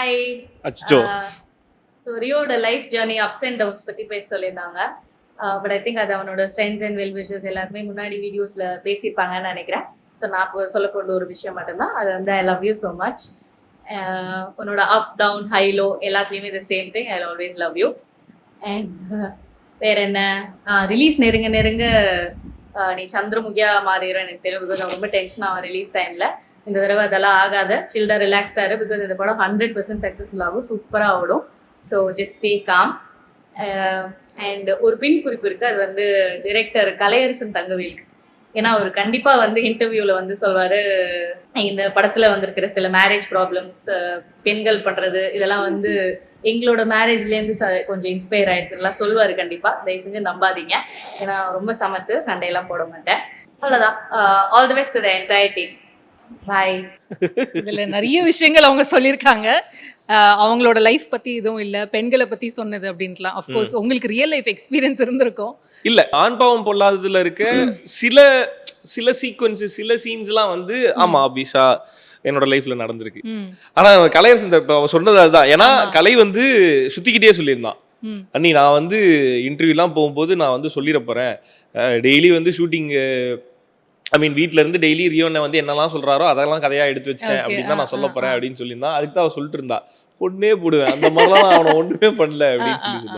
Hi. அச்சோ. So ரியோட life journey ups and downs பற்றி பேச சொல்லியிருந்தாங்க. பட் ஐ திங்க் அது அவனோட ஃப்ரெண்ட்ஸ் அண்ட் வெல் விஷஸ் எல்லாருமே முன்னாடி வீடியோஸில் பேசியிருப்பாங்கன்னு நினைக்கிறேன். ஸோ நான் இப்போ சொல்லக்கூடிய ஒரு விஷயம் மட்டும்தான். அது வந்து I love you so much. உன்னோட அப் டவுன் ஹைலோ எல்லாத்துலேயுமே இது same thing. I always love you. And வேற என்ன, ரிலீஸ் நெருங்க நெருங்க நீ சந்திரமுகியா மாறிடுற எனக்கு தெரியும். பிகாஸ் நான் ரொம்ப டென்ஷன் ஆகும் ரிலீஸ் டைமில். இந்த தடவை அதெல்லாம் ஆகாத, சில்டாக ரிலாக்ஸ்டாக இரு. பிகாஸ் இந்த படம் 100% சக்ஸஸ்ஃபுல் ஆகும், சூப்பராக ஓடும். So just stay com. And ஒரு பின் குறிப்பு இருக்குது, அது வந்து டிரெக்டர் கலையரசன் தங்கவேலுக்கு. ஏன்னா அவர் கண்டிப்பாக வந்து இன்டர்வியூவில் வந்து சொல்வார், இந்த படத்தில் வந்திருக்கிற சில மேரேஜ் ப்ராப்ளம்ஸ், பெண்கள் பண்ணுறது இதெல்லாம் வந்து எங்களோட மேரேஜ்லேருந்து கொஞ்சம் இன்ஸ்பயர் ஆகிருக்குலாம் சொல்லுவார். கண்டிப்பாக தயவு செஞ்சு நம்பாதீங்க. ஏன்னா ரொம்ப சமத்து, சண்டையெல்லாம் போட மாட்டேன். அவ்வளோதான். All the best to the entire team. Bye. இதுல நிறைய விஷயங்கள் அவங்க சொல்லியிருக்காங்க. அவங்களோட லைஃப் பத்தி எதுவும் இல்ல, பெண்களை பத்தி சொன்னது அப்படின்ட்டுலாம். அஃப்கோர்ஸ் உங்களுக்கு ரியல் லைஃப் எக்ஸ்பீரியன்ஸ் இருந்திருக்கும். இல்ல, ஆண் பாவம் பொல்லாததுல இருக்க சில சில சீக்வன்ஸ், சில சீன்ஸ்லாம் வந்து ஆமா ஆபிஷா என்னோட லைஃப்ல நடந்திருக்கு. ஆனா கலையரசன் அவ சொன்னது அதுதான். ஏன்னா கலை வந்து சுத்திக்கிட்டே சொல்லியிருந்தான், அண்ணி நான் வந்து இன்டர்வியூலாம் போகும்போது நான் வந்து சொல்லிட போறேன், டெய்லி வந்து ஷூட்டிங், ஐ மீன் வீட்ல இருந்து டெய்லி ரியோனை வந்து என்னெல்லாம் சொல்றாரோ அதெல்லாம் கதையா எடுத்து வச்சிட்டேன் அப்படின்னு தான் நான் சொல்ல போறேன் அப்படின்னு சொல்லியிருந்தான். அதுக்கு தான் அவ சொல்லிட்டு இருந்தா, பொண்ணே போடுவேன் அந்த மாதிரிலாம் அவனை ஒண்ணுமே பண்ணல அப்படின்னு சொல்லி